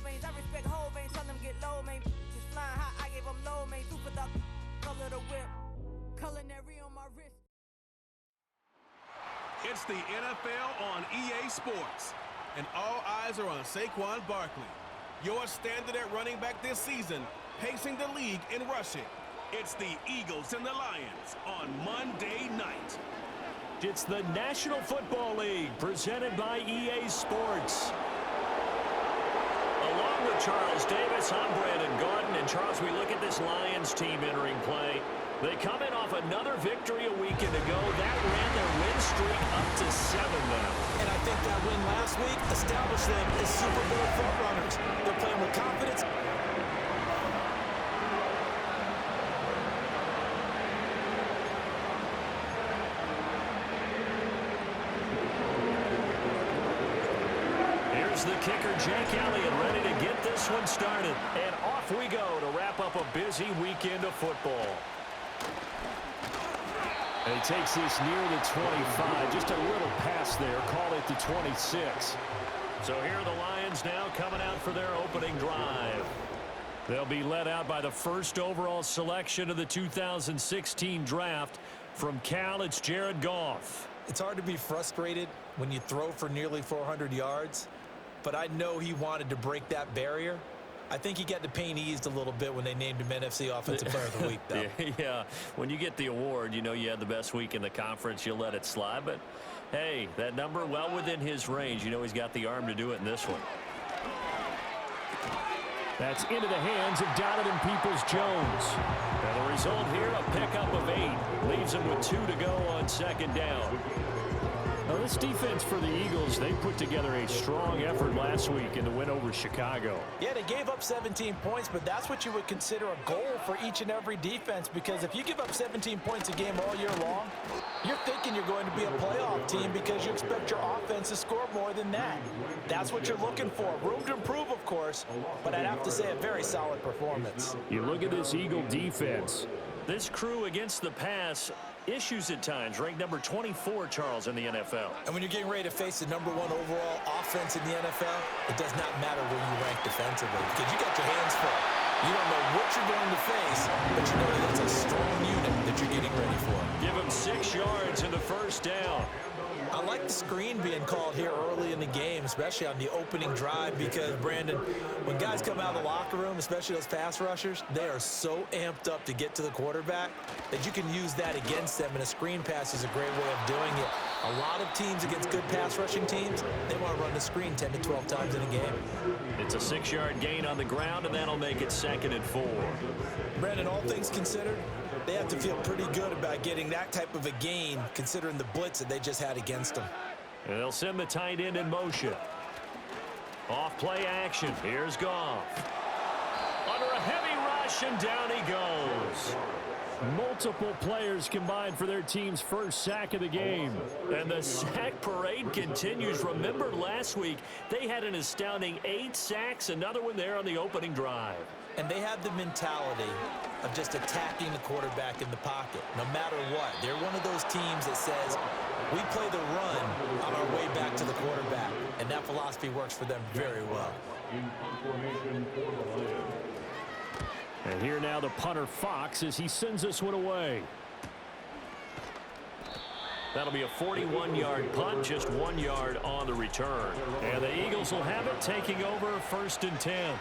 range. I respect whole range. Tell them get low, man. Just flying high, I gave them low, man. Super the color the whip. Culinary on my wrist. It's the NFL on EA Sports, and all eyes are on Saquon Barkley, your standard at running back this season, pacing the league in rushing. It's the Eagles and the Lions on Monday night. It's the National Football League presented by EA Sports. Along with Charles Davis, I'm Brandon Gaudin. And Charles, we look at this Lions team entering play. They come in off another victory a weekend ago. That ran their win streak up to 7 now. And I think that win last week established them as Super Bowl frontrunners. They're playing with confidence. Here's the kicker, Jake Elliott, ready to get this one started. And off we go to wrap up a busy weekend of football. And he takes this near the 25. Just a little pass there. Call it the 26. So here are the Lions now coming out for their opening drive. They'll be led out by the first overall selection of the 2016 draft. From Cal, it's Jared Goff. It's hard to be frustrated when you throw for nearly 400 yards, but I know he wanted to break that barrier. I think he got the pain eased a little bit when they named him NFC Offensive Player of the Week, though. Yeah, when you get the award, you know you had the best week in the conference, you'll let it slide. But, hey, that number well within his range. You know he's got the arm to do it in this one. That's into the hands of Donovan Peoples-Jones. And the result here, a pickup of 8. Leaves him with 2 to go on second down. Now, this defense for the Eagles, they put together a strong effort last week in the win over Chicago. Yeah, they gave up 17 points, but that's what you would consider a goal for each and every defense, because if you give up 17 points a game all year long, you're thinking you're going to be a playoff team because you expect your offense to score more than that. That's what you're looking for. Room to improve, of course, but I'd have to say a very solid performance. You look at this Eagle defense. This crew against the pass, issues at times, ranked number 24, Charles, in the NFL. And when you're getting ready to face the #1 overall offense in the NFL, it does not matter where you rank defensively because you got your hands full. You don't know what you're going to face, but you know that's a strong unit that you're getting ready for. Give him 6 yards in the first down. I like the screen being called here early in the game, especially on the opening drive, because, Brandon, when guys come out of the locker room, especially those pass rushers, they are so amped up to get to the quarterback that you can use that against them, and a screen pass is a great way of doing it. A lot of teams against good pass rushing teams, they want to run the screen 10 to 12 times in a game. It's a 6-yard gain on the ground, and that'll make it 2nd and 4. Brandon, all things considered, they have to feel pretty good about getting that type of a gain, considering the blitz that they just had against them. And they'll send the tight end in motion. Off play action. Here's Goff. Under a heavy rush, and down he goes. Multiple players combined for their team's first sack of the game. And the sack parade continues. Remember last week, they had an astounding 8 sacks, another one there on the opening drive. And they have the mentality of just attacking the quarterback in the pocket, no matter what. They're one of those teams that says, we play the run on our way back to the quarterback. And that philosophy works for them very well. And here now the punter Fox as he sends this one away. That'll be a 41-yard punt, just 1 yard on the return. And the Eagles will have it, taking over 1st and 10.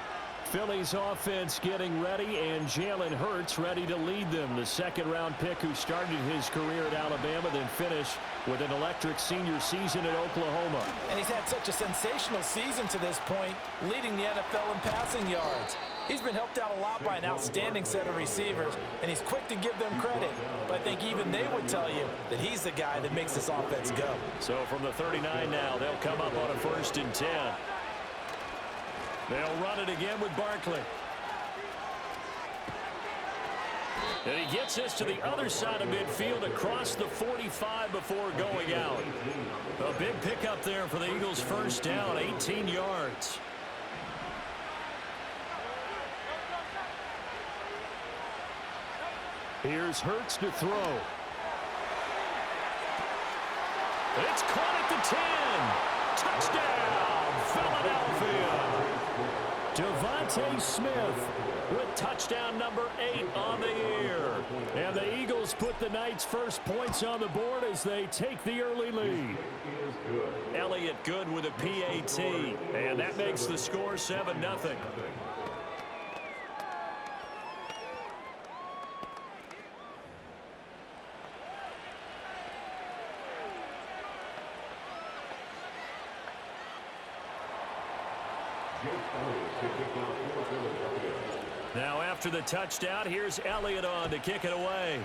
Philly's offense getting ready, and Jalen Hurts ready to lead them. The second-round pick who started his career at Alabama, then finished with an electric senior season at Oklahoma. And he's had such a sensational season to this point, leading the NFL in passing yards. He's been helped out a lot by an outstanding set of receivers, and he's quick to give them credit. But I think even they would tell you that he's the guy that makes this offense go. So from the 39 now, they'll come up on a 1st and 10. They'll run it again with Barkley. And he gets this to the other side of midfield across the 45 before going out. A big pickup there for the Eagles' first down, 18 yards. Here's Hurts to throw. It's caught at the 10. Touchdown, Philadelphia. Devontae Smith with touchdown number 8 on the year. And the Eagles put the Knights' first points on the board as they take the early lead. Elliott good with a PAT, and that makes the score 7-0. Now after the touchdown, here's Elliott on to kick it away.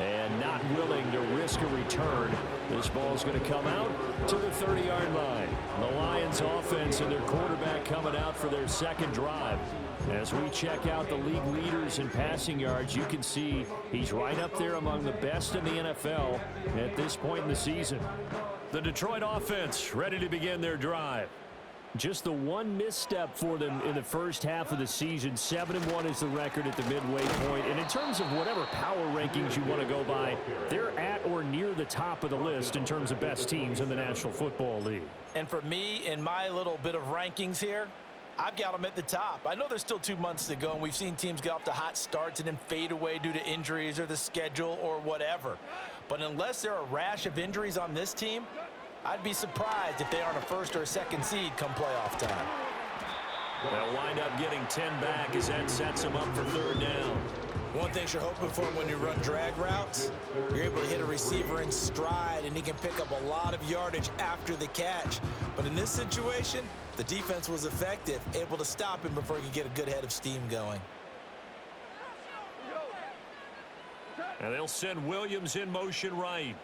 And not willing to risk a return. This ball's going to come out to the 30-yard line. The Lions offense and their quarterback coming out for their second drive. As we check out the league leaders in passing yards, you can see he's right up there among the best in the NFL at this point in the season. The Detroit offense ready to begin their drive. Just the one misstep for them in the first half of the season. 7-1 is the record at the midway point. And in terms of whatever power rankings you want to go by, they're at or near the top of the list in terms of best teams in the National Football League. And for me, in my little bit of rankings here, I've got them at the top. I know there's still 2 months to go, and we've seen teams get off to hot starts and then fade away due to injuries or the schedule or whatever. But unless there are a rash of injuries on this team, I'd be surprised if they aren't a first or a second seed come playoff time. They'll wind up getting 10 back as that sets them up for third down. One thing you're hoping for when you run drag routes, you're able to hit a receiver in stride, and he can pick up a lot of yardage after the catch. But in this situation, the defense was effective, able to stop him before he could get a good head of steam going. And they'll send Williams in motion right.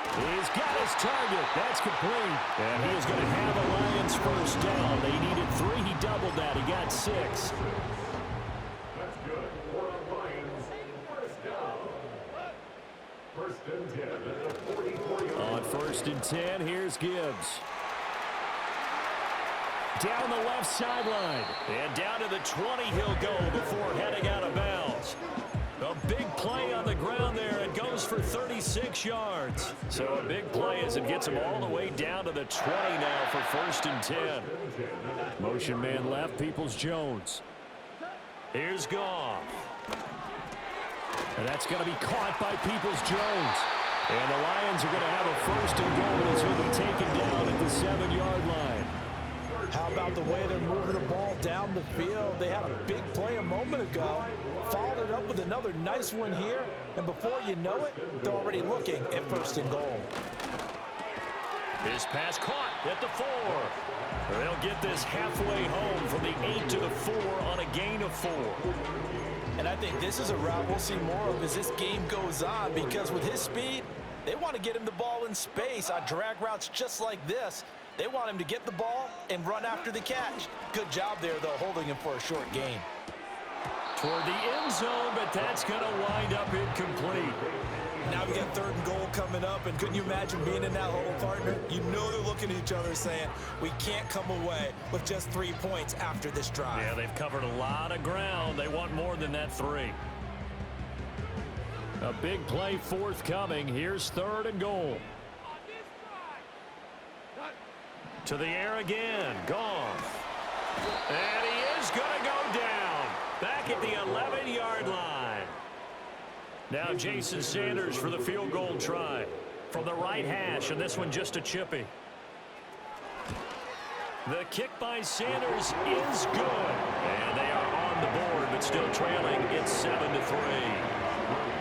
He's got his target. That's complete. And he is going to have a Lions first down. They needed 3. He doubled that. He got 6. That's good. For the Lions, first down. First and 10 at the 40-40. On first and 10, here's Gibbs. Down the left sideline. And down to the 20 he'll go before heading out of bounds. A big play on the ground there. It goes for 36 yards. So a big play as it gets him all the way down to the 20 now for first and 10. Motion man left, Peoples-Jones. Here's Goff. And that's going to be caught by Peoples-Jones. And the Lions are going to have a first and goal as he'll be taken down at the 7-yard line. How about the way they're moving the ball down the field? They had a big play a moment ago, followed it up with another nice one here, and before you know it, they're already looking at first and goal. His pass caught at the 4. They'll get this halfway home from the 8 to the 4 on a gain of 4. And I think this is a route we'll see more of as this game goes on, because with his speed, they want to get him the ball in space on drag routes just like this. They want him to get the ball and run after the catch. Good job there, though, holding him for a short gain. Toward the end zone, but that's going to wind up incomplete. Now we got third and goal coming up, and couldn't you imagine being in that huddle, partner? You know they're looking at each other saying, we can't come away with just 3 points after this drive. Yeah, they've covered a lot of ground. They want more than that 3. A big play forthcoming. Here's third and goal. To the air again. Goff. And he is going to go down. Back at the 11-yard line. Now Jason Sanders for the field goal try. From the right hash, and this one just a chippy. The kick by Sanders is good. And they are on the board, but still trailing. It's 7-3.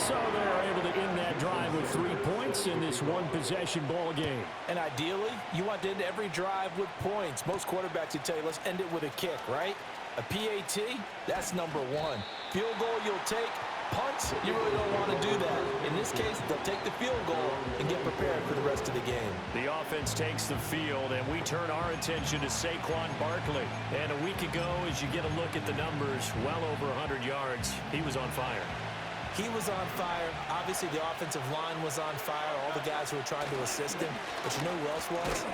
So they're able to end that drive with 3 points in this one-possession ball game. And ideally, you want to end every drive with points. Most quarterbacks would tell you, let's end it with a kick, right? A PAT, that's number 1. Field goal you'll take. Punts, you really don't want to do that. In this case, they'll take the field goal and get prepared for the rest of the game. The offense takes the field, and we turn our attention to Saquon Barkley. And a week ago, as you get a look at the numbers, well over 100 yards, he was on fire. He was on fire. Obviously, the offensive line was on fire, all the guys who were trying to assist him. But you know who else was?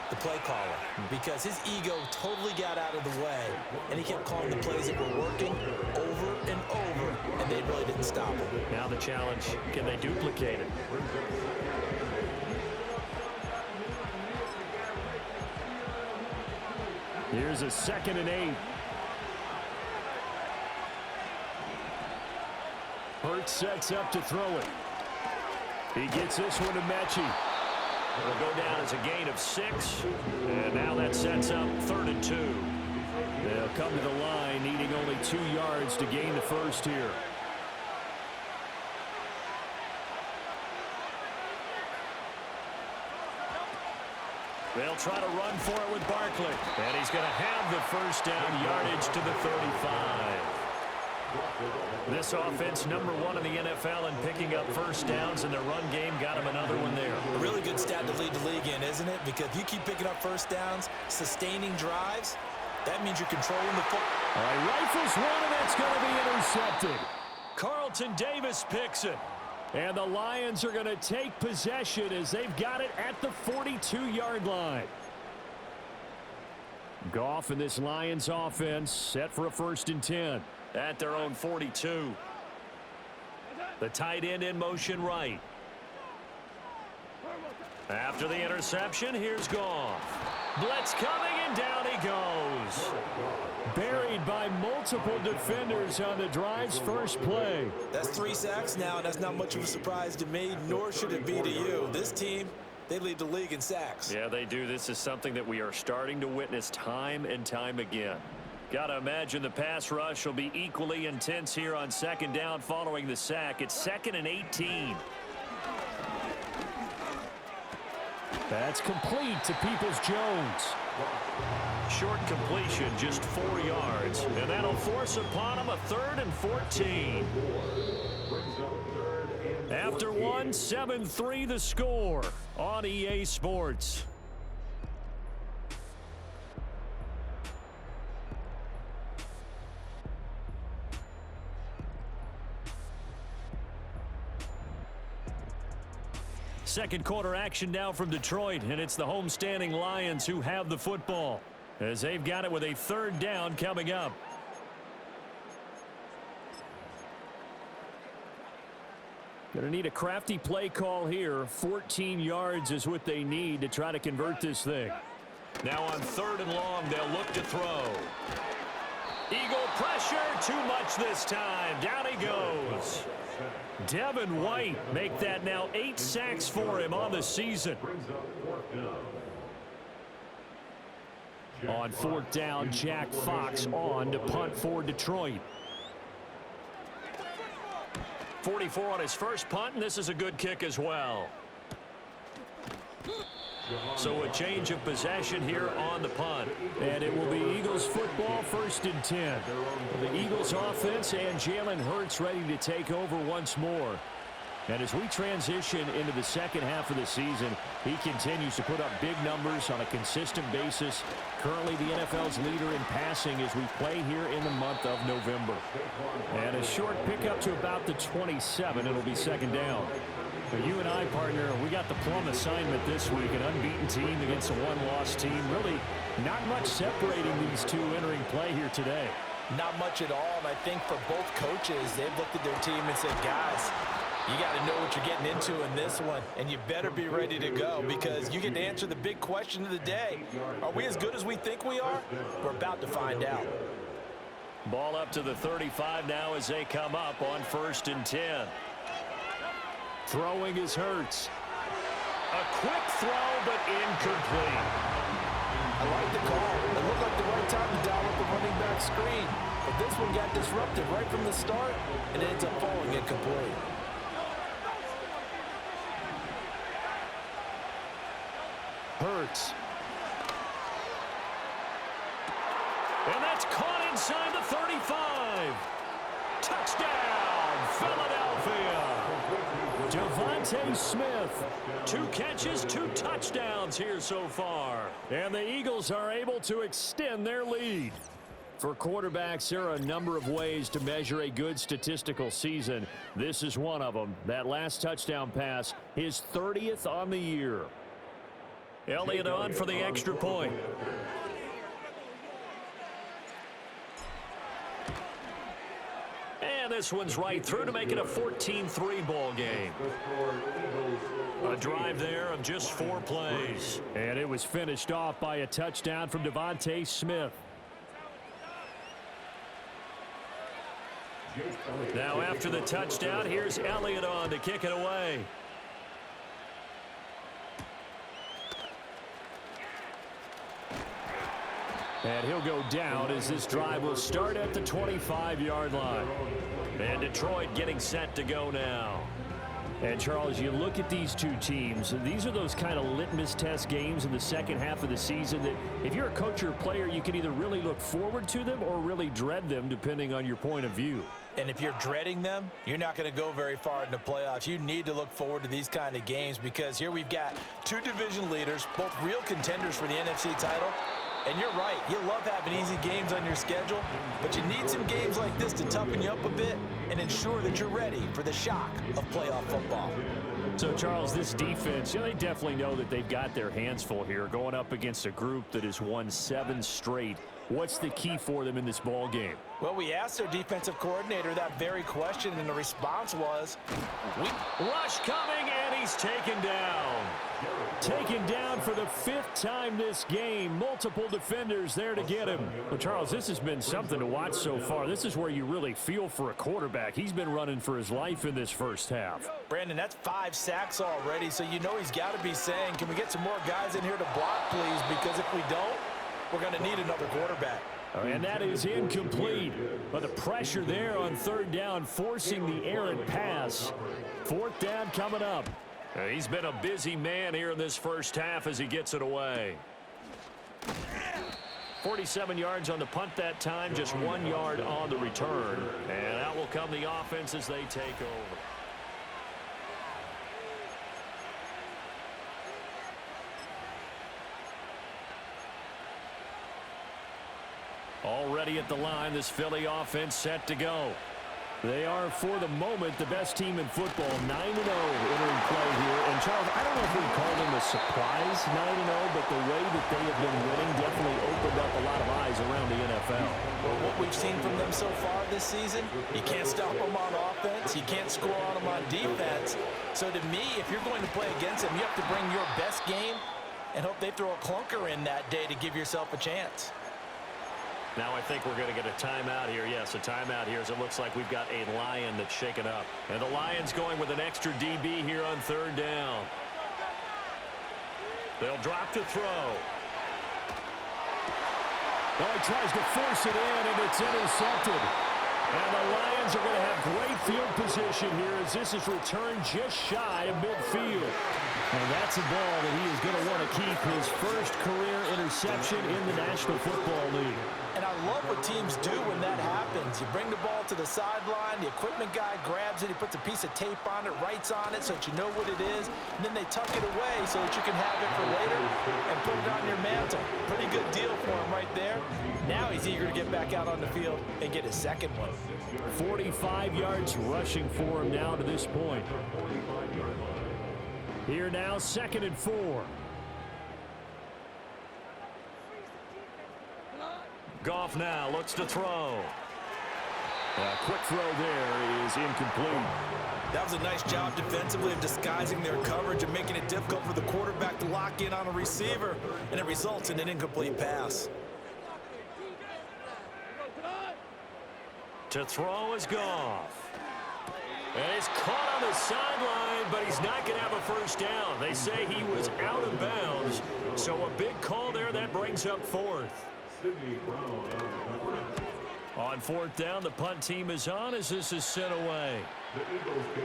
The play caller. Because his ego totally got out of the way, and he kept calling the plays that were working over and over, and they really didn't stop him. Now the challenge, can they duplicate it? Here's a 2nd and 8. Hurts sets up to throw it. He gets this one to Mechie. It'll go down as a gain of 6. And now that sets up 3rd and 2. They'll come to the line needing only 2 yards to gain the first here. They'll try to run for it with Barkley. And he's going to have the first down, yardage to the 35. This offense, number 1 in the NFL in picking up first downs, and their run game got him another one there. A really good stat to lead the league in, isn't it? Because if you keep picking up first downs, sustaining drives, that means you're controlling the football. All right, rifles one, and that's going to be intercepted. Carlton Davis picks it. And the Lions are going to take possession as they've got it at the 42-yard line. Goff and this Lions offense set for a 1st and 10 at their own 42. The tight end in motion right. After the interception, here's Goff. Blitz coming, and down he goes. Buried by multiple defenders on the drive's first play. That's 3 sacks now, and that's not much of a surprise to me, nor should it be to you. This team, they lead the league in sacks. Yeah, they do. This is something that we are starting to witness time and time again. Got to imagine the pass rush will be equally intense here on 2nd down following the sack. It's 2nd and 18. That's complete to Peoples-Jones. Short completion, just 4 yards. And that'll force upon him a 3rd and 14. After one, 7-3 the score on EA Sports. Second quarter action now from Detroit, and it's the homestanding Lions who have the football as they've got it with a 3rd down coming up. Going to need a crafty play call here. 14 yards is what they need to try to convert this thing. Now on 3rd and long, they'll look to throw. Eagle pressure, too much this time. Down he goes. Devin White make that now 8 sacks for him on the season. On 4th down, Jack Fox on to punt for Detroit. 44 on his first punt, and this is a good kick as well. So a change of possession here on the punt. And it will be Eagles football, 1st and 10. The Eagles offense and Jalen Hurts ready to take over once more. And as we transition into the second half of the season, he continues to put up big numbers on a consistent basis. Currently the NFL's leader in passing as we play here in the month of November. And a short pickup to about the 27. It'll be 2nd down. But you and I, partner, we got the plum assignment this week, an unbeaten team against a one-loss team. Really not much separating these two entering play here today. Not much at all, and I think for both coaches, they've looked at their team and said, guys, you got to know what you're getting into in this one, and you better be ready to go because you get to answer the big question of the day. Are we as good as we think we are? We're about to find out. Ball up to the 35 now as they come up on 1st and 10. Throwing is Hurts. A quick throw, but incomplete. I like the call. It looked like the right time to dial up the running back screen. But this one got disrupted right from the start, and it ends up falling incomplete. Hurts. And that's caught inside the 35. Touchdown, Philadelphia. Devontae Smith. 2 catches, 2 touchdowns here so far. And the Eagles are able to extend their lead. For quarterbacks, there are a number of ways to measure a good statistical season. This is one of them. That last touchdown pass, his 30th on the year. Elliott on for the extra point. And this this one's right through to make it a 14-3 ball game. A drive there of just 4 plays. And it was finished off by a touchdown from Devontae Smith. Now after the touchdown, here's Elliott on to kick it away. And he'll go down as this drive will start at the 25-yard line. And Detroit getting set to go now. And, Charles, you look at these two teams, these are those kind of litmus test games in the second half of the season that if you're a coach or a player, you can either really look forward to them or really dread them, depending on your point of view. And if you're dreading them, you're not going to go very far in the playoffs. You need to look forward to these kind of games because here we've got 2 division leaders, both real contenders for the NFC title. And you're right, you love having easy games on your schedule, but you need some games like this to toughen you up a bit and ensure that you're ready for the shock of playoff football. So, Charles, this defense, they definitely know that they've got their hands full here going up against a group that has won 7 straight. What's the key for them in this ball game? Well, we asked their defensive coordinator that very question, and the response was, Rush coming, and he's taken down. Taken down for the 5th time this game. Multiple defenders there to get him. Well, Charles, this has been something to watch so far. This is where you really feel for a quarterback. He's been running for his life in this first half. Brandon, that's 5 sacks already, so you know he's got to be saying, can we get some more guys in here to block, please? Because if we don't, we're going to need another quarterback. And that is incomplete. But the pressure there on 3rd down, forcing the errant pass. 4th down coming up. He's been a busy man here in this first half as he gets it away. 47 yards on the punt that time, just 1 yard on the return. And out will come the offense as they take over. Already at the line, this Philly offense set to go. They are, for the moment, the best team in football, 9-0 entering play here. And, Charles, I don't know if we'd call them a surprise 9-0, but the way that they have been winning definitely opened up a lot of eyes around the NFL. Well, what we've seen from them so far this season, you can't stop them on offense. You can't score on them on defense. So, to me, if you're going to play against them, you have to bring your best game and hope they throw a clunker in that day to give yourself a chance. Now I think we're going to get a timeout here. Yes, a timeout here as it looks like we've got a Lion that's shaken up. And the Lions going with an extra DB here on 3rd down. They'll drop to throw. Oh, he tries to force it in, and it's intercepted. And the Lions are going to have great field position here as this is returned just shy of midfield. And that's a ball that he is going to want to keep, his first career interception in the National Football League. And I love what teams do when that happens. You bring the ball to the sideline, the equipment guy grabs it, he puts a piece of tape on it, writes on it so that you know what it is, and then they tuck it away so that you can have it for later and put it on your mantle. Pretty good deal for him right there. Now he's eager to get back out on the field and get his second one. 45 yards rushing for him now to this point. Here now, 2nd and 4. Goff now looks to throw. A quick throw there is incomplete. That was a nice job defensively of disguising their coverage and making it difficult for the quarterback to lock in on a receiver, and it results in an incomplete pass. To throw is Goff. And he's caught on the sideline, but he's not going to have a first down. They say he was out of bounds, so a big call there that brings up 4th. On 4th down, the punt team is on as this is sent away.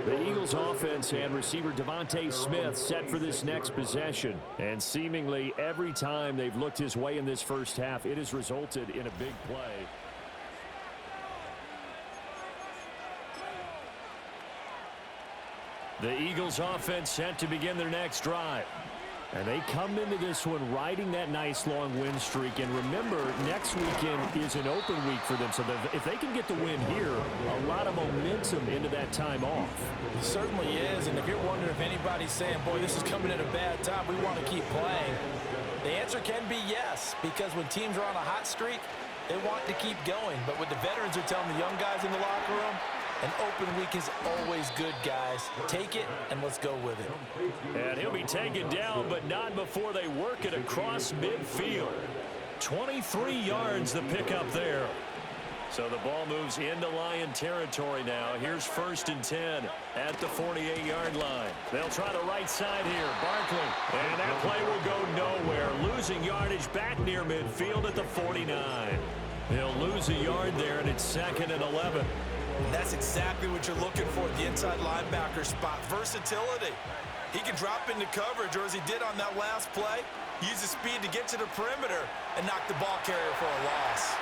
The Eagles offense and receiver Devontae Smith set for this next possession. And seemingly every time they've looked his way in this first half, it has resulted in a big play. The Eagles offense set to begin their next drive. And they come into this one riding that nice long win streak. And remember, next weekend is an open week for them. So if they can get the win here, a lot of momentum into that time off. It certainly is. And if you're wondering if anybody's saying, boy, this is coming at a bad time, we want to keep playing, the answer can be yes. Because when teams are on a hot streak, they want to keep going. But what the veterans are telling the young guys in the locker room, An open week is always good, guys. Take it, and let's go with it. And he'll be taken down, but not before they work it across midfield. 23 yards the pickup there. So the ball moves into Lion territory now. Here's 1st and 10 at the 48-yard line. They'll try the right side here. Barkley. And that play will go nowhere. Losing yardage back near midfield at the 49. He'll lose a yard there, and it's 2nd and 11. And that's exactly what you're looking for at the inside linebacker spot. Versatility. He can drop into coverage, or as he did on that last play, use his speed to get to the perimeter and knock the ball carrier for a loss.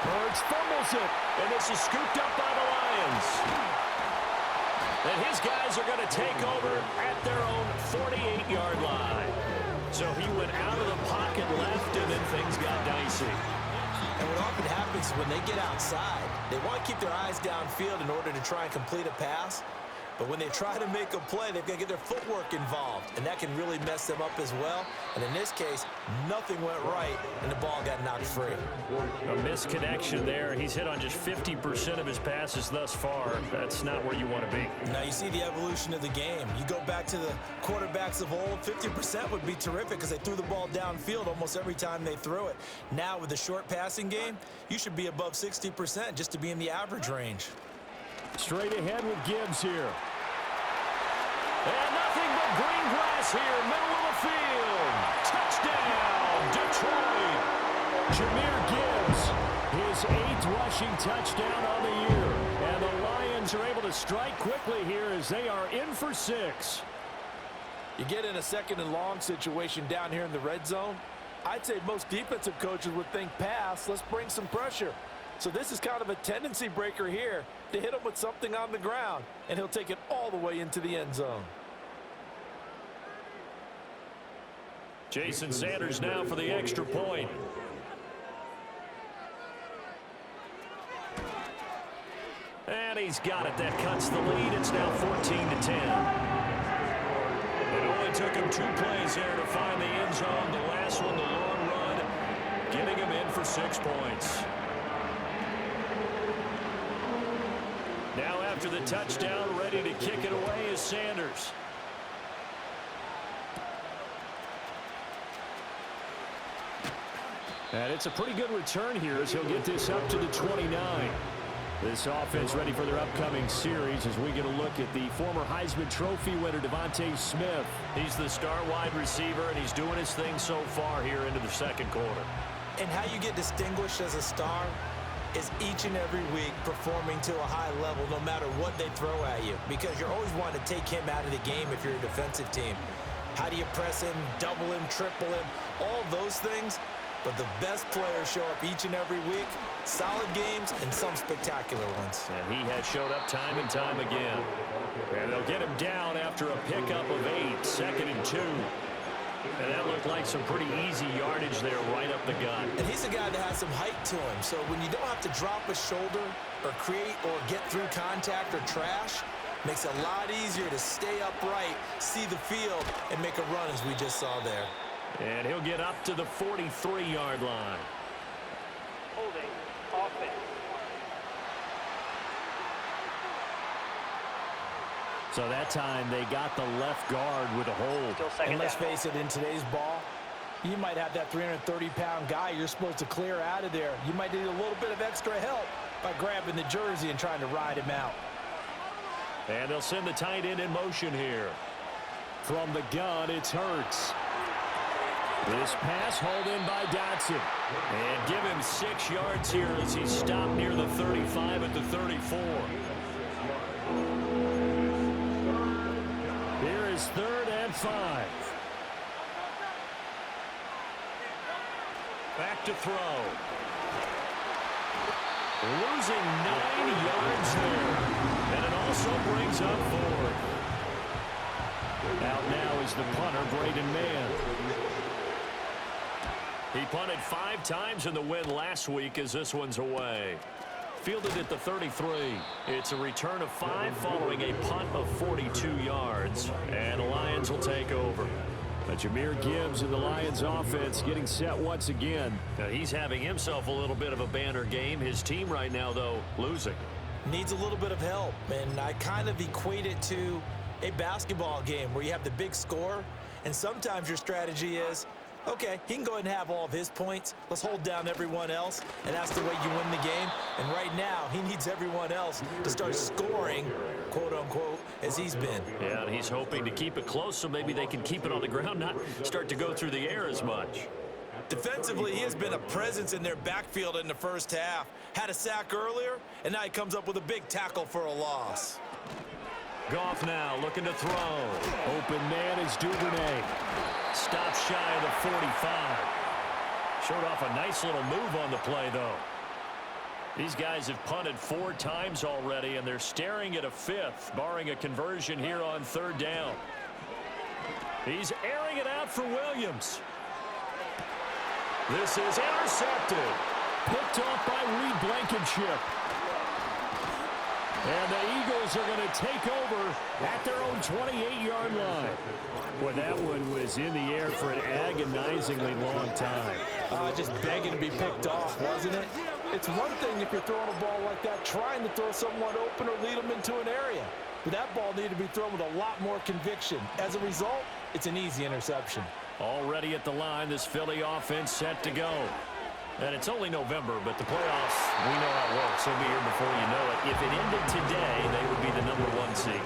Birds fumbles it, and this is scooped up by the Lions. And his guys are going to take over at their own 48-yard line. So he went out of the pocket left, and then things got dicey. And what often happens is when they get outside, they want to keep their eyes downfield in order to try and complete a pass. But when they try to make a play, they've got to get their footwork involved, and that can really mess them up as well. And in this case, nothing went right, and the ball got knocked free. A misconnection there. He's hit on just 50% of his passes thus far. That's not where you want to be. Now you see the evolution of the game. You go back to the quarterbacks of old, 50% would be terrific because they threw the ball downfield almost every time they threw it. Now with the short passing game, you should be above 60% just to be in the average range. Straight ahead with Gibbs here. And nothing but green grass here, middle of the field. Touchdown, Detroit. Jahmyr Gibbs, his 8th rushing touchdown on the year. And the Lions are able to strike quickly here as they are in for 6. You get in a 2nd and long situation down here in the red zone. I'd say most defensive coaches would think pass, let's bring some pressure. So this is kind of a tendency breaker here to hit him with something on the ground, and he'll take it all the way into the end zone. Jason Sanders now for the extra point. And he's got it. That cuts the lead. It's now 14-10. It only took him 2 plays there to find the end zone. The last one, the long run, getting him in for 6 points. Now after the touchdown, ready to kick it away is Sanders. And it's a pretty good return here as he'll get this up to the 29. This offense ready for their upcoming series as we get a look at the former Heisman Trophy winner, Devontae Smith. He's the star wide receiver, and he's doing his thing so far here into the 2nd quarter. And how you get distinguished as a star is each and every week performing to a high level no matter what they throw at you, because you're always wanting to take him out of the game if you're a defensive team. How do you press him, double him, triple him, all those things? But the best players show up each and every week, solid games and some spectacular ones. And he has showed up time and time again. And they'll get him down after a pickup of 8, 2nd and 2. And that looked like some pretty easy yardage there right up the gut. And he's a guy that has some height to him, so when you don't have to drop a shoulder or create or get through contact or trash, makes it a lot easier to stay upright, see the field, and make a run as we just saw there. And he'll get up to the 43-yard line. Holding, offense. So that time they got the left guard with a hold. And let's face it, in today's ball, you might have that 330-pound guy you're supposed to clear out of there. You might need a little bit of extra help by grabbing the jersey and trying to ride him out. And they'll send the tight end in motion here. From the gun, it's Hurts. This pass hauled in by Dotson. And give him 6 yards here as he's stopped near the 35 at the 34. Here is 3rd and 5. Back to throw. Losing 9 yards there. And it also brings up 4. Out now is the punter, Braden Mann. He punted 5 times in the win last week as this one's away. Fielded at the 33. It's a return of 5 following a punt of 42 yards. And the Lions will take over. Jahmyr Gibbs in the Lions offense getting set once again. Now he's having himself a little bit of a banner game. His team right now, though, losing. Needs a little bit of help, and I kind of equate it to a basketball game where you have the big score, and sometimes your strategy is, okay, he can go ahead and have all of his points. Let's hold down everyone else, and that's the way you win the game. And right now, he needs everyone else to start scoring, quote-unquote, as he's been. Yeah, and he's hoping to keep it close so maybe they can keep it on the ground, not start to go through the air as much. Defensively, he has been a presence in their backfield in the first half. Had a sack earlier, and now he comes up with a big tackle for a loss. Goff now looking to throw. Open man is Duvernay. Stops shy of the 45. Showed off a nice little move on the play, though. These guys have punted 4 times already, and they're staring at a 5th, barring a conversion here on 3rd down. He's airing it out for Williams. This is intercepted. Picked off by Reed Blankenship. And the Eagles are going to take over at their own 28-yard line. Boy, that one was in the air for an agonizingly long time. Just begging to be picked off, wasn't it? It's one thing if you're throwing a ball like that, trying to throw someone open or lead them into an area. But that ball needed to be thrown with a lot more conviction. As a result, it's an easy interception. Already at the line, this Philly offense set to go. And it's only November, but the playoffs, we know how it works. They'll be here before you know it. If it ended today, they would be the #1 seed.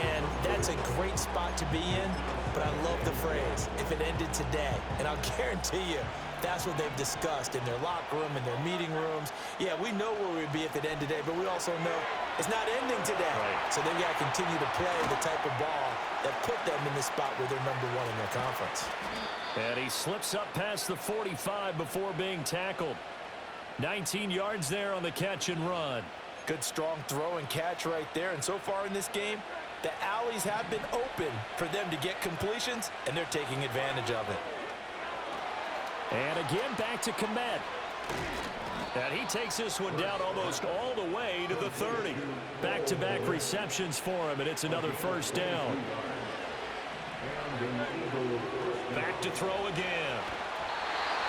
And that's a great spot to be in, but I love the phrase, if it ended today. And I'll guarantee you, that's what they've discussed in their locker room, in their meeting rooms. Yeah, we know where we'd be if it ended today, but we also know it's not ending today. Right. So they've got to continue to play the type of ball that put them in the spot where they're #1 in their conference. And he slips up past the 45 before being tackled. 19 yards there on the catch and run. Good strong throw and catch right there. And so far in this game, the alleys have been open for them to get completions, and they're taking advantage of it. And again, back to Komet. And he takes this one down almost all the way to the 30. Back-to-back receptions for him, and it's another 1st down. Back to throw again.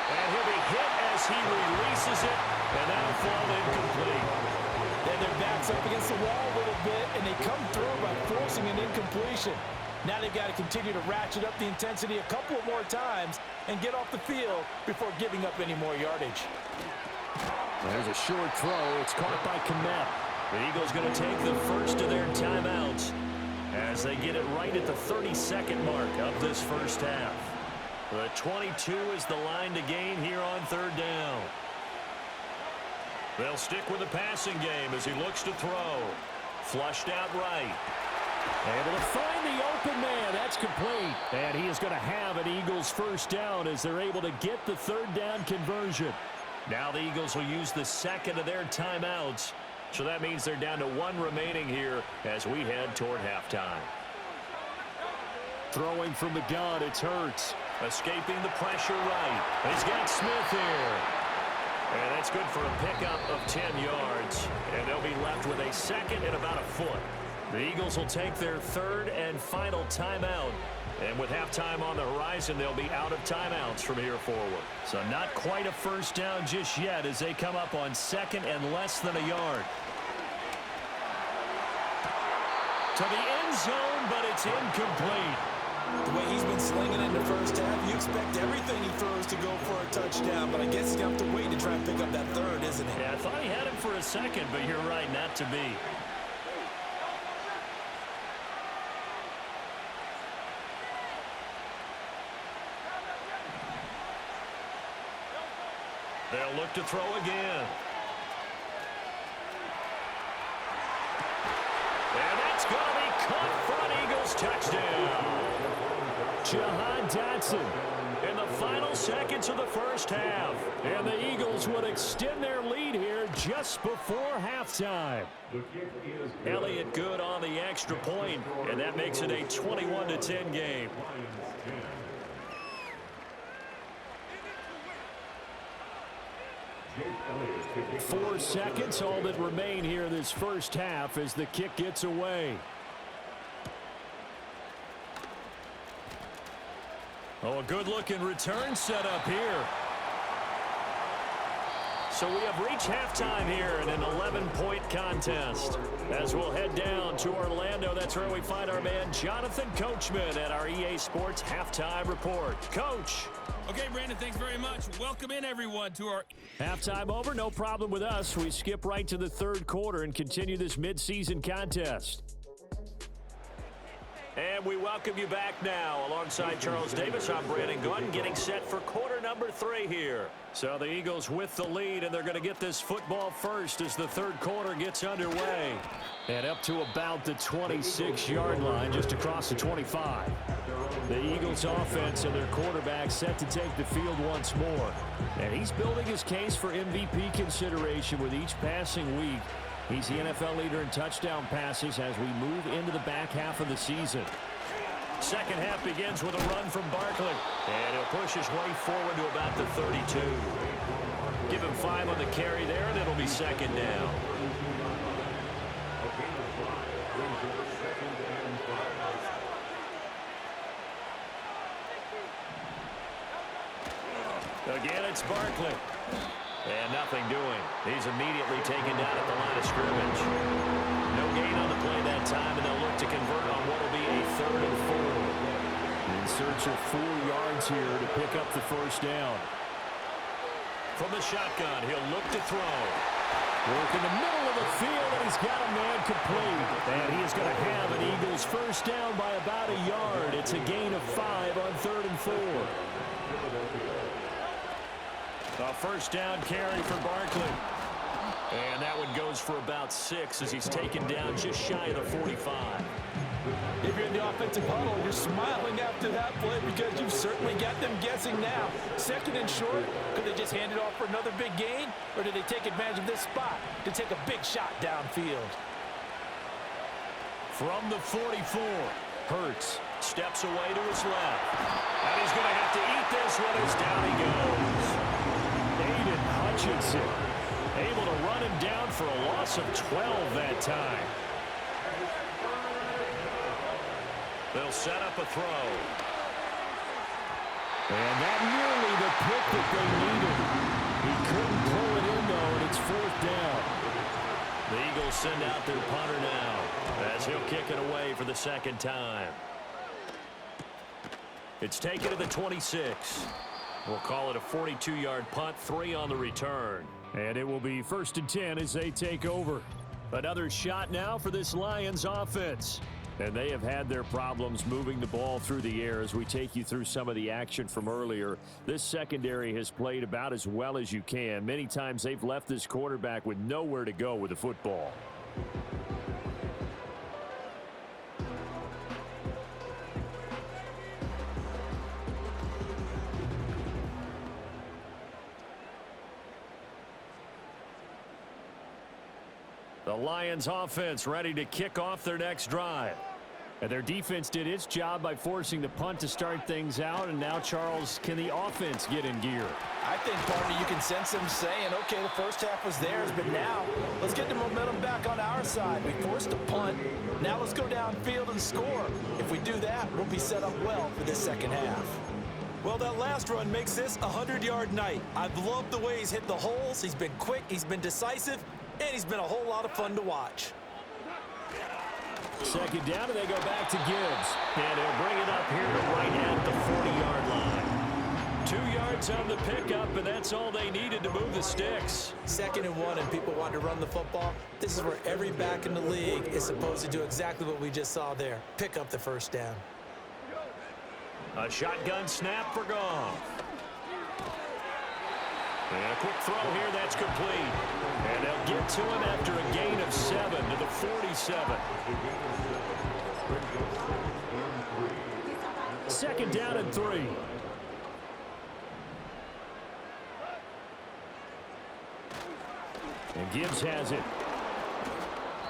And he'll be hit as he releases it, and that'll fall incomplete. And their back's up against the wall a little bit, and they come through by forcing an incompletion. Now they've got to continue to ratchet up the intensity a couple more times and get off the field before giving up any more yardage. There's a short throw. It's caught by Komet. The Eagles going to take the first of their timeouts as they get it right at the 32nd mark of this first half. The 22 is the line to gain here on 3rd down. They'll stick with the passing game as he looks to throw. Flushed out right. Able to find the open man. That's complete. And he is going to have an Eagles 1st down as they're able to get the 3rd down conversion. Now the Eagles will use the second of their timeouts. So that means they're down to 1 remaining here as we head toward halftime. Throwing from the gun, it's Hurts. Escaping the pressure right. He's got Smith here. And that's good for a pickup of 10 yards. And they'll be left with a second and about a foot. The Eagles will take their 3rd and final timeout. And with halftime on the horizon, they'll be out of timeouts from here forward. So not quite a 1st down just yet as they come up on 2nd and less than a yard. To the end zone, but it's incomplete. The way he's been slinging in the first half, you expect everything he throws to go for a touchdown, but I guess he's going to have to wait to try and pick up that 3rd, isn't he? Yeah, I thought he had him for a second, but you're right, not to be. They'll look to throw again. And that's going to be caught for an Eagles touchdown. Jahan Dotson In the final seconds of the first half. And the Eagles would extend their lead here just before halftime. Elliott good on the extra point, and that makes it a 21-10 game. 4 seconds, all that remain here in this first half as the kick gets away. Oh, a good-looking return set up here. So we have reached halftime here in an 11-point contest. As we'll head down to Orlando, that's where we find our man Jonathan Coachman at our EA Sports Halftime Report. Coach. Okay, Brandon, thanks very much. Welcome in, everyone, to our Halftime over, no problem with us. We skip right to the third quarter and continue this midseason contest. And we welcome you back now. Alongside Charles Davis, I'm Brandon Gunn, getting set for quarter number 3 here. So the Eagles with the lead, and they're going to get this football first as the third quarter gets underway. And up to about the 26-yard line, just across the 25. The Eagles offense and their quarterback set to take the field once more. And he's building his case for MVP consideration with each passing week. He's the NFL leader in touchdown passes as we move into the back half of the season. Second half begins with a run from Barkley. And he'll push his way forward to about the 32. Give him 5 on the carry there, and it'll be second down. Again, it's Barkley. And nothing doing. He's immediately taken down at the line of scrimmage. No gain on the play that time, and they'll look to convert on what will be a 3rd and 4. In search of 4 yards here to pick up the first down. From the shotgun, he'll look to throw. Work in the middle of the field, and he's got a man complete. And he is going to have an Eagles first down by about a yard. It's a gain of 5 on 3rd and 4. A first down carry for Barkley. And that one goes for about 6 as he's taken down just shy of the 45. If you're in the offensive huddle, you're smiling after that play because you've certainly got them guessing now. Second and short, could they just hand it off for another big gain? Or did they take advantage of this spot to take a big shot downfield? From the 44, Hurts steps away to his left. And he's going to have to eat this one as down he goes. Aiden Hutchinson able to run him down for a loss of 12 that time. They'll set up a throw. And that nearly the pick that they needed. He couldn't pull it in, though, and it's 4th down. The Eagles send out their punter now as he'll kick it away for the second time. It's taken to the 26. We'll call it a 42-yard punt, 3 on the return. And it will be 1st and 10 as they take over. Another shot now for this Lions offense. And they have had their problems moving the ball through the air as we take you through some of the action from earlier. This secondary has played about as well as you can. Many times they've left this quarterback with nowhere to go with the football. The Lions offense ready to kick off their next drive. And their defense did its job by forcing the punt to start things out. And now, Charles, can the offense get in gear? I think, partner, you can sense them saying, okay, the first half was theirs, but now let's get the momentum back on our side. We forced a punt. Now let's go downfield and score. If we do that, we'll be set up well for this second half. Well, that last run makes this a 100-yard night. I've loved the way he's hit the holes. He's been quick, he's been decisive, and he's been a whole lot of fun to watch. Second down, and they go back to Gibbs. And he'll bring it up here to right at the 40-yard line. 2 yards on the pickup, and that's all they needed to move the sticks. 2nd and 1, and people want to run the football. This is where every back in the league is supposed to do exactly what we just saw there. Pick up the first down. A shotgun snap for Goff. And a quick throw here, that's complete. And they'll get to him after a gain of 7 to the 47. 2nd down and 3. And Gibbs has it.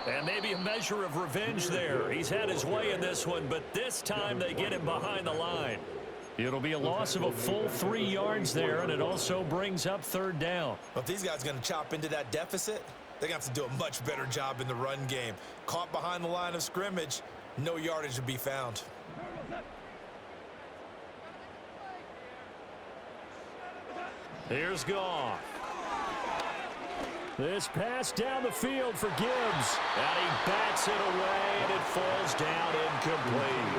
And maybe a measure of revenge there. He's had his way in this one, but this time they get him behind the line. It'll be a loss of a full 3 yards there, and it also brings up 3rd down. Well, if these guys are going to chop into that deficit, they're going to have to do a much better job in the run game. Caught behind the line of scrimmage, no yardage to be found. Here's Goff. This pass down the field for Gibbs. And he bats it away, and it falls down incomplete.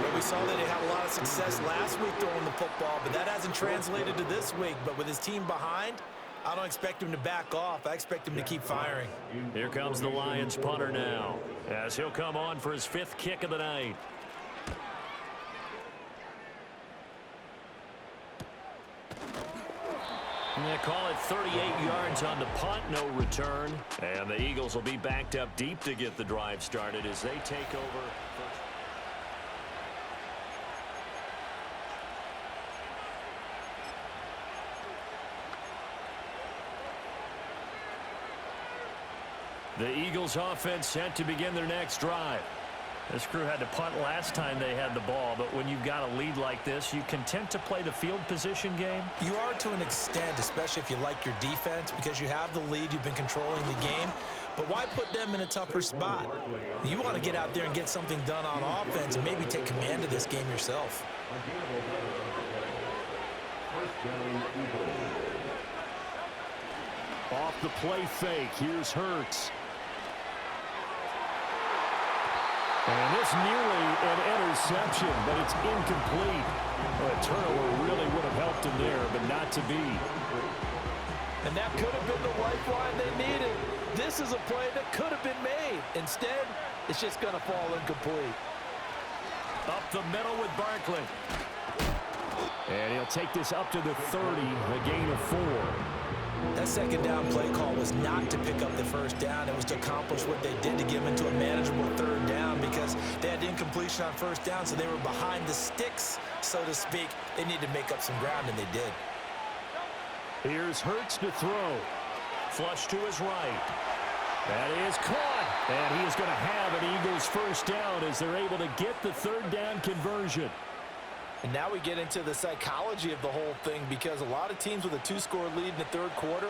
Well, we saw that he had a lot of success last week throwing the football, but that hasn't translated to this week. But with his team behind, I don't expect him to back off. I expect him to keep firing. Here comes the Lions punter now, as he'll come on for his 5th kick of the night. And they call it 38 yards on the punt, no return. And the Eagles will be backed up deep to get the drive started as they take over. The Eagles offense set to begin their next drive. This crew had to punt last time they had the ball, but when you've got a lead like this, you content to play the field position game? You are to an extent, especially if you like your defense, because you have the lead, you've been controlling the game. But why put them in a tougher spot? You want to get out there and get something done on offense and maybe take command of this game yourself. Off the play fake, here's Hurts. And this nearly an interception, but it's incomplete. A turnover really would have helped him there, but not to be. And that could have been the lifeline they needed. This is a play that could have been made. Instead, it's just going to fall incomplete. Up the middle with Barkley. And he'll take this up to the 30, a gain of 4. That second down play call was not to pick up the first down. It was to accomplish what they did to get them into a manageable third down because they had incompletion on first down, so they were behind the sticks, so to speak. They needed to make up some ground, and they did. Here's Hurts to throw. Flush to his right. That is caught. And he is going to have an Eagles first down as they're able to get the third down conversion. And now we get into the psychology of the whole thing because a lot of teams with a 2-score lead in the third quarter,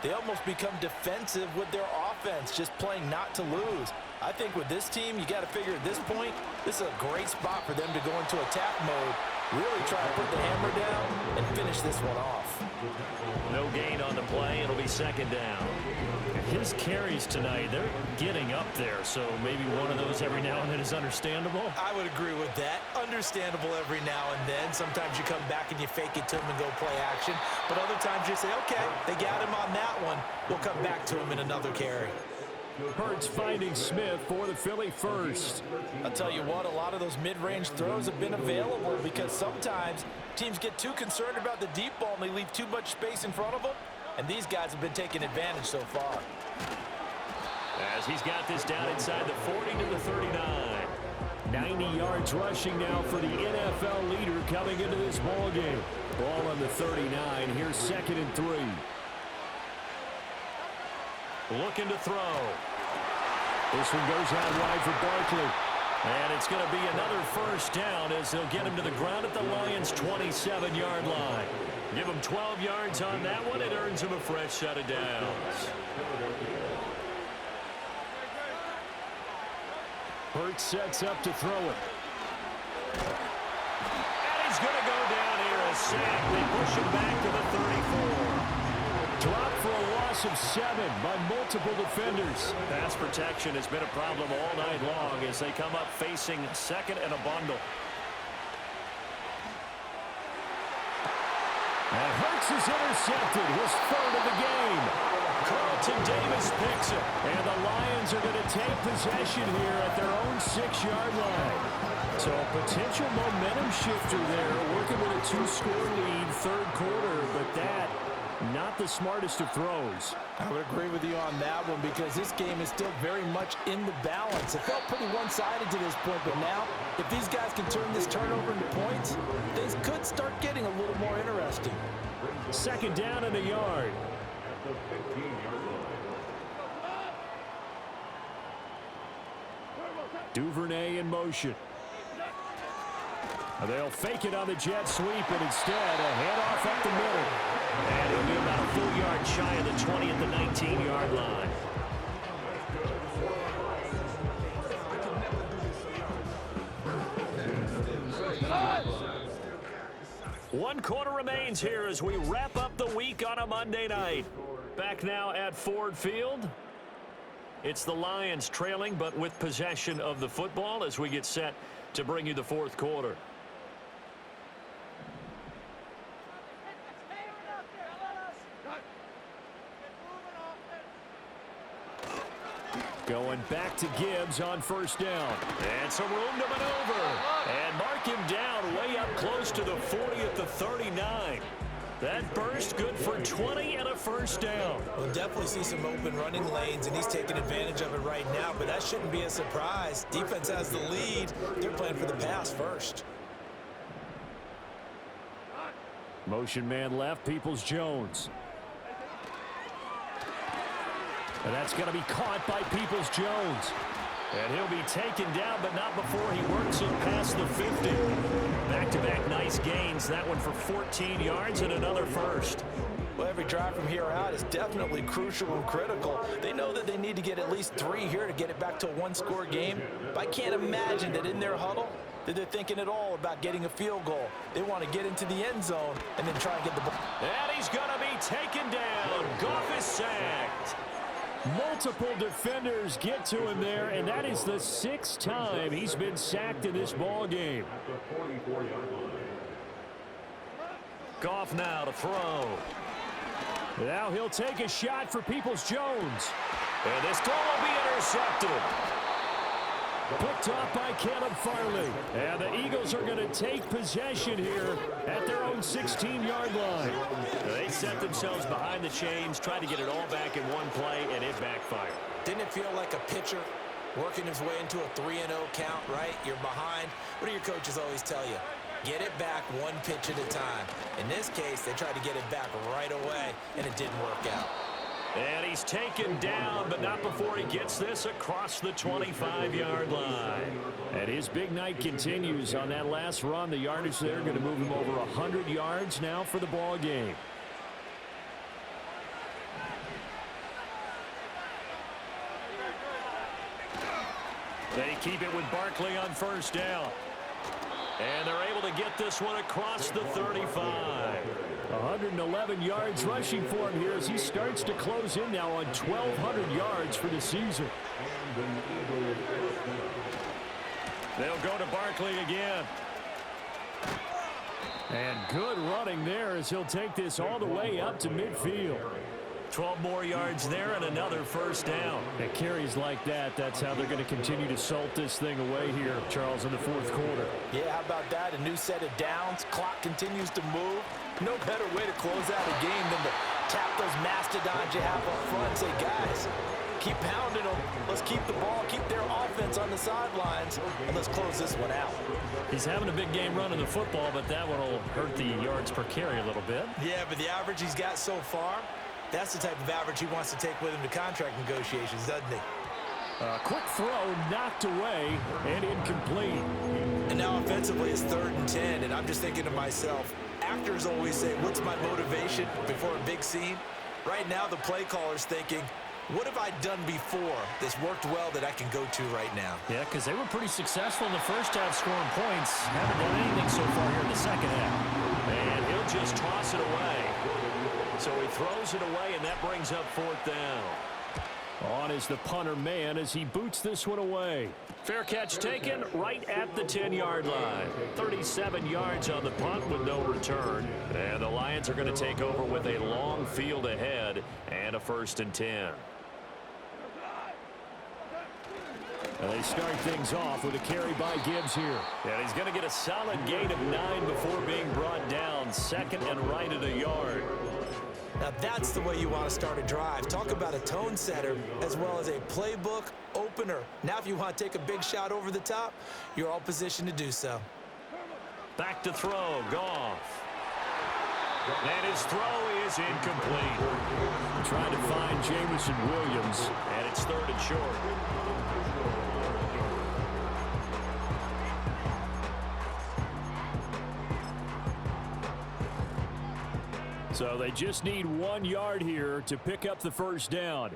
they almost become defensive with their offense, just playing not to lose. I think with this team, you got to figure at this point, this is a great spot for them to go into attack mode, really try to put the hammer down and finish this one off. No gain on the play. It'll be second down. His carries tonight, they're getting up there, so maybe one of those every now and then is understandable. I would agree with that. Understandable every now and then. Sometimes you come back and you fake it to him and go play action. But other times you say, okay, they got him on that one. We'll come back to him in another carry. Hurts finding Smith for the Philly first. I'll tell you what, a lot of those mid-range throws have been available because sometimes teams get too concerned about the deep ball and they leave too much space in front of them. And these guys have been taking advantage so far. As he's got this down inside the 40 to the 39. 90 yards rushing now for the NFL leader coming into this ball game. Ball on the 39. Here's 2nd and 3. Looking to throw. This one goes out wide for Barkley. And it's going to be another first down as they'll get him to the ground at the Lions' 27-yard line. Give him 12 yards on that one. It earns him a fresh set of downs. Hurts sets up to throw it. And he's going to go down here. A sack. They push him back to the 34. Dropped for a loss of 7 by multiple defenders. Pass protection has been a problem all night long as they come up facing second and a bundle. And Hurts is intercepted, his 3rd of the game. Carlton Davis picks it. And the Lions are going to take possession here at their own 6-yard line. So a potential momentum shifter there, working with a 2-score lead, third quarter, but that, not the smartest of throws. I would agree with you on that one because this game is still very much in the balance. It felt pretty one-sided to this point, but now, if these guys can turn this turnover into points, things could start getting a little more interesting. 2nd down and a yard. Duvernay in motion. They'll fake it on the jet sweep, but instead a handoff up the middle. And he'll be about a full yard shy of the 20 at the 19-yard line. One quarter remains here as we wrap up the week on a Monday night. Back now at Ford Field. It's the Lions trailing, but with possession of the football as we get set to bring you the fourth quarter. Going back to Gibbs on first down. And some room to maneuver. And mark him down way up close to the 40 at the 39. That burst good for 20 and a first down. We'll definitely see some open running lanes, and he's taking advantage of it right now, but that shouldn't be a surprise. Defense has the lead. They're playing for the pass first. Motion man left, Peoples-Jones. And that's going to be caught by Peoples-Jones. And he'll be taken down, but not before he works it past the 50. Back-to-back nice gains. That one for 14 yards and another first. Well, every drive from here out is definitely crucial and critical. They know that they need to get at least 3 here to get it back to a one-score game. But I can't imagine that in their huddle that they're thinking at all about getting a field goal. They want to get into the end zone and then try and get the ball. And he's going to be taken down. Goff is sacked. Multiple defenders get to him there, and that is the 6th time he's been sacked in this ball game. Goff now to throw. Now he'll take a shot for Peoples-Jones. And this throw will be intercepted. Picked off by Caleb Farley. And the Eagles are going to take possession here at their own 16-yard line. They set themselves behind the chains, tried to get it all back in one play, and it backfired. Didn't it feel like a pitcher working his way into a 3-0 count, right? You're behind. What do your coaches always tell you? Get it back one pitch at a time. In this case, they tried to get it back right away, and it didn't work out. And he's taken down, but not before he gets this across the 25-yard line. And his big night continues on that last run. The yardage there going to move him over 100 yards now for the ball game. They keep it with Barkley on first down. And they're able to get this one across the 35. 111 yards rushing for him here as he starts to close in now on 1,200 yards for the season. They'll go to Barkley again. And good running there as he'll take this all the way up to midfield. 12 more yards there and another first down. At carries like that, that's how they're going to continue to salt this thing away here, Charles, in the fourth quarter. Yeah, how about that? A new set of downs. Clock continues to move. No better way to close out a game than to tap those mastodons you have up front and say, guys, keep pounding them. Let's keep the ball, keep their offense on the sidelines, and let's close this one out. He's having a big game running the football, but that one will hurt the yards per carry a little bit. Yeah, but the average he's got so far, that's the type of average he wants to take with him to contract negotiations, doesn't he? Quick throw knocked away and incomplete. And now offensively it's 3rd and 10, and I'm just thinking to myself, actors always say, what's my motivation before a big scene? Right now the play caller's thinking, what have I done before that's worked well that I can go to right now? Yeah, because they were pretty successful in the first half scoring points. Haven't done anything so far here in the second half. And he'll just toss it away. So he throws it away, and that brings up 4th down. On is the punter man as he boots this one away. Fair catch taken right at the 10-yard line. 37 yards on the punt with no return. And the Lions are going to take over with a long field ahead and a 1st and 10. And they start things off with a carry by Gibbs here. And he's going to get a solid gain of 9 before being brought down. 2nd and right at a yard. Now that's the way you want to start a drive. Talk about a tone setter as well as a playbook opener. Now if you want to take a big shot over the top, you're all positioned to do so. Back to throw, Goff. And his throw is incomplete. Trying to find Jamison Williams. And it's 3rd and short. So they just need 1 yard here to pick up the first down.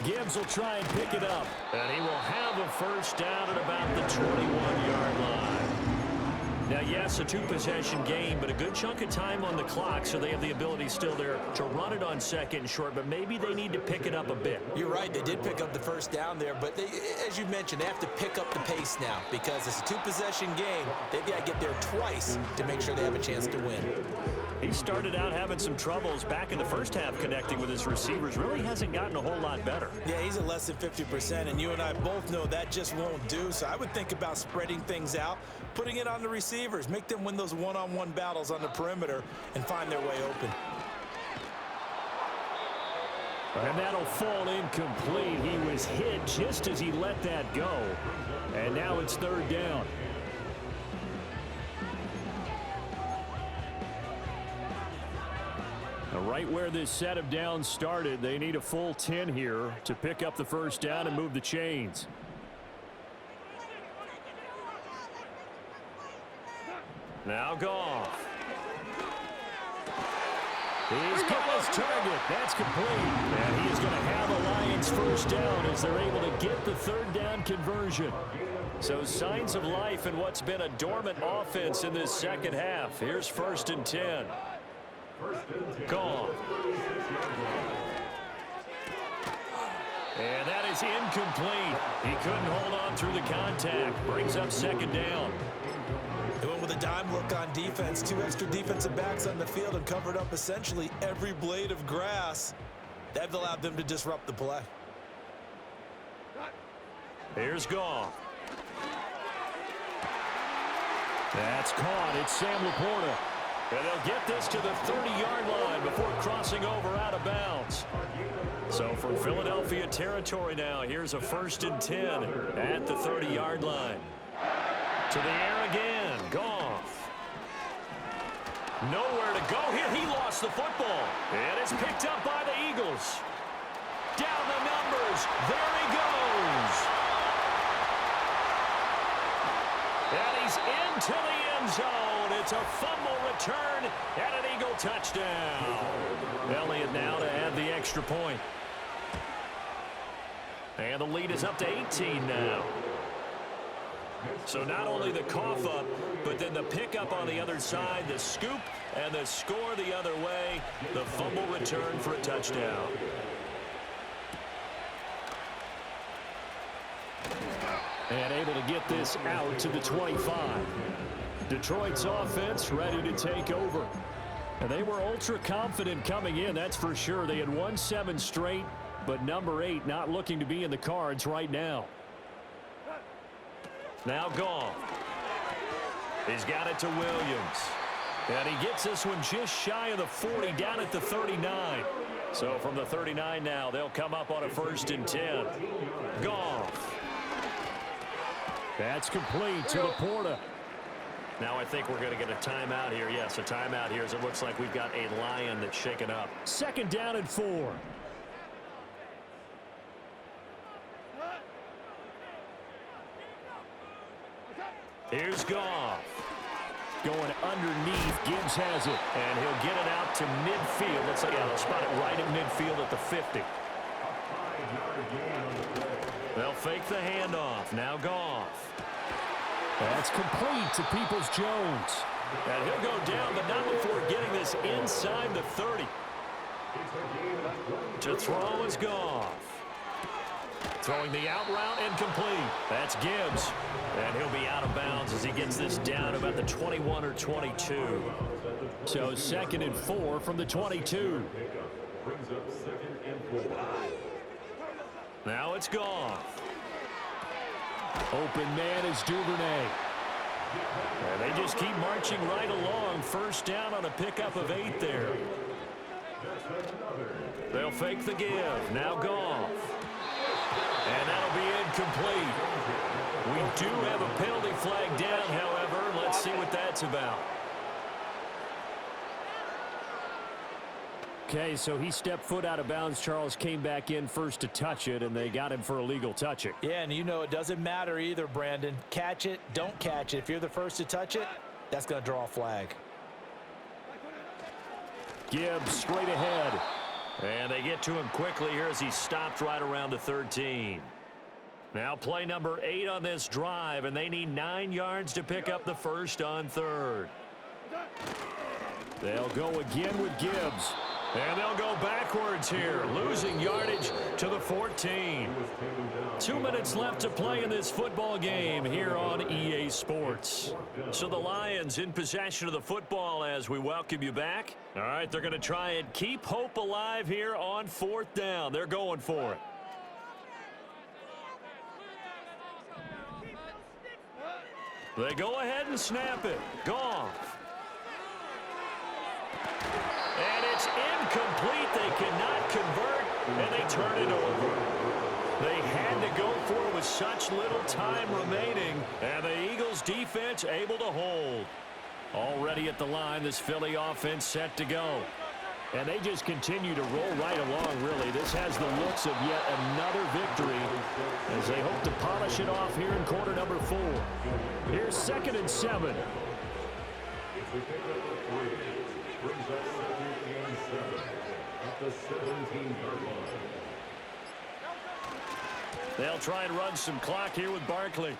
Gibbs will try and pick it up. And he will have a first down at about the 21-yard line. Now, yes, a two-possession game, but a good chunk of time on the clock, so they have the ability still there to run it on second and short, but maybe they need to pick it up a bit. You're right. They did pick up the first down there, but as you mentioned, they have to pick up the pace now because it's a two-possession game. They've got to get there twice to make sure they have a chance to win. He started out having some troubles back in the first half connecting with his receivers. Really hasn't gotten a whole lot better. Yeah, he's at less than 50%, and you and I both know that just won't do. So I would think about spreading things out, putting it on the receivers, make them win those one-on-one battles on the perimeter and find their way open. And that'll fall incomplete. He was hit just as he let that go. And now it's third down. Right where this set of downs started, they need a full 10 here to pick up the first down and move the chains. Now Goff. He's got his target. That's complete. And he is going to have a Lions first down as they're able to get the third down conversion. So signs of life in what's been a dormant offense in this second half. Here's 1st and 10. Goff. And that is incomplete. He couldn't hold on through the contact. Brings up second down. They went with a dime look on defense. 2 extra defensive backs on the field and covered up essentially every blade of grass. That allowed them to disrupt the play. Here's Goff. That's caught. It's Sam Laporta. And they'll get this to the 30-yard line before crossing over out of bounds. So from Philadelphia territory now, here's a 1st and 10 at the 30-yard line. To the air again, Goff. Nowhere to go here. He lost the football. And it's picked up by the Eagles. Down the numbers. There he goes. And he's into the end zone. It's a fumble return and an Eagle touchdown. Elliott now to add the extra point. And the lead is up to 18 now. So not only the cough up, but then the pickup on the other side, the scoop, and the score the other way. The fumble return for a touchdown. And able to get this out to the 25. Detroit's offense ready to take over. And they were ultra confident coming in, that's for sure. They had won 7 straight, but number 8 not looking to be in the cards right now. Now Goff. He's got it to Williams. And he gets this one just shy of the 40, down at the 39. So from the 39 now, they'll come up on a 1st and 10. Goff. That's complete to Laporta. Now I think we're going to get a timeout here. Yes, a timeout here as it looks like we've got a Lion that's shaken up. 2nd down and 4. Here's Goff. Going underneath. Gibbs has it. And he'll get it out to midfield. Looks like they'll spot it right at midfield at the 50. They'll fake the handoff. Now Goff. That's complete to Peoples-Jones. And he'll go down, but not before getting this inside the 30. To throw is Goff. Throwing the out route and complete. That's Gibbs. And he'll be out of bounds as he gets this down about the 21 or 22. So 2nd and 4 from the 22. Now it's Goff. Open man is Duvernay. And they just keep marching right along. 1st down on a pickup of 8 there. They'll fake the give. Now Goff. And that'll be incomplete. We do have a penalty flag down, however. Let's see what that's about. Okay, so he stepped foot out of bounds. Charles came back in first to touch it, and they got him for illegal touching. Yeah, and you know it doesn't matter either, Brandon. Catch it, don't catch it. If you're the first to touch it, that's going to draw a flag. Gibbs straight ahead. And they get to him quickly here as he stopped right around the 13. Now play number 8 on this drive, and they need 9 yards to pick up the first on 3rd. They'll go again with Gibbs. And they'll go backwards here, losing yardage to the 14. 2 minutes left to play in this football game here on EA Sports. So the Lions in possession of the football as we welcome you back. All right, they're going to try and keep hope alive here on 4th down. They're going for it. They go ahead and snap it. Goff. And it's incomplete. They cannot convert, and they turn it over. They had to go for it with such little time remaining, and the Eagles defense able to hold. Already at the line, this Philly offense set to go. And they just continue to roll right along, really. This has the looks of yet another victory as they hope to polish it off here in quarter number 4. Here's 2nd and 7. Brings us 2nd and 7 at the 17-yard line. They'll try and run some clock here with Barkley.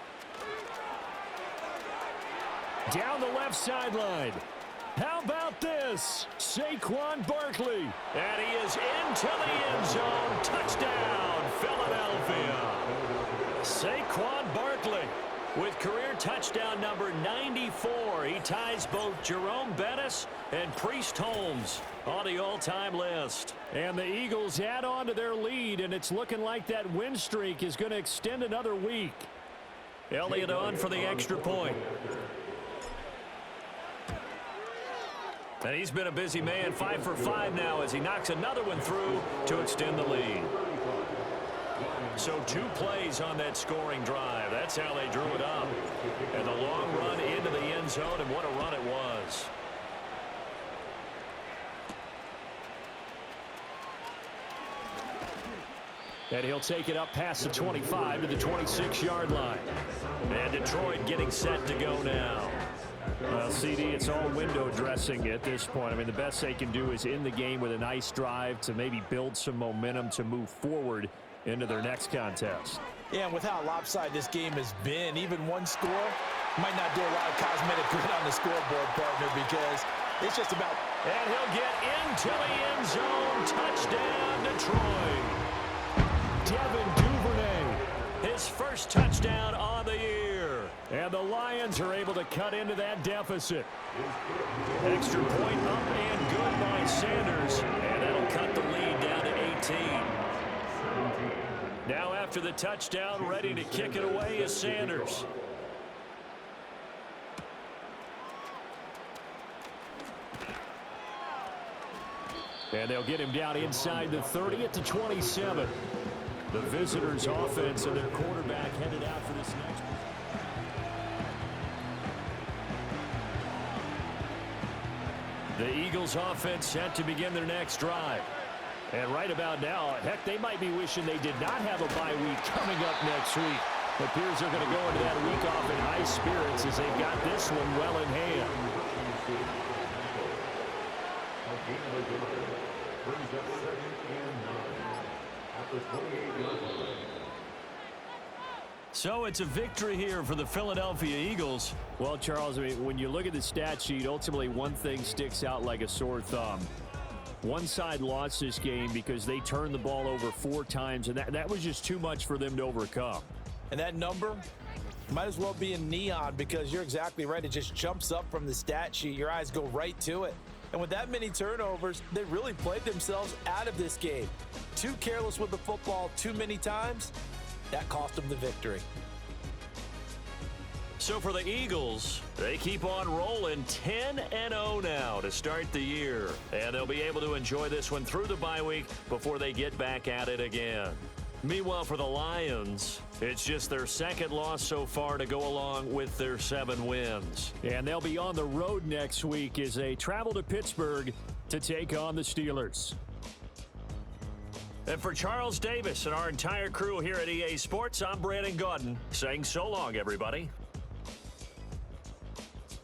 Down the left sideline. How about this? Saquon Barkley. And he is into the end zone. Touchdown, Philadelphia. Saquon Barkley with career touchdown number 94. He ties both Jerome Bettis and Priest Holmes on the all-time list. And the Eagles add on to their lead, and it's looking like that win streak is going to extend another week. Elliott on for the extra point. And he's been a busy man, 5 for 5 now as he knocks another one through to extend the lead. So 2 plays on that scoring drive. That's how they drew it up. And the long run into the end zone, and what a run it was. And he'll take it up past the 25 to the 26-yard line. And Detroit getting set to go now. Well, CD, it's all window dressing at this point. I mean, the best they can do is end the game with a nice drive to maybe build some momentum to move forward into their next contest. Yeah, and with how lopsided this game has been, even one score might not do a lot of cosmetic good on the scoreboard, partner, because it's just about... And he'll get into the end zone. Touchdown, Detroit. Devin Duvernay. His first touchdown on the year. And the Lions are able to cut into that deficit. Extra point up and good by Sanders. And that'll cut the lead down to 18. Now after the touchdown, ready to kick it away is Sanders. And they'll get him down inside the 30 at the 27. The visitors' offense and their quarterback headed out for this next one. The Eagles' offense set to begin their next drive. And right about now, heck, they might be wishing they did not have a bye week coming up next week. It appears they're going to go into that week off in high spirits as they've got this one well in hand. So it's a victory here for the Philadelphia Eagles. Well, Charles, I mean, when you look at the stat sheet, ultimately one thing sticks out like a sore thumb. One side lost this game because they turned the ball over 4 times, and that was just too much for them to overcome. And that number might as well be in neon because you're exactly right. It just jumps up from the stat sheet. Your eyes go right to it. And with that many turnovers, they really played themselves out of this game. Too careless with the football too many times. That cost them the victory. So for the Eagles, they keep on rolling 10-0 now to start the year. And they'll be able to enjoy this one through the bye week before they get back at it again. Meanwhile, for the Lions, it's just their second loss so far to go along with their 7 wins. And they'll be on the road next week as they travel to Pittsburgh to take on the Steelers. And for Charles Davis and our entire crew here at EA Sports, I'm Brandon Gaudin saying so long, everybody.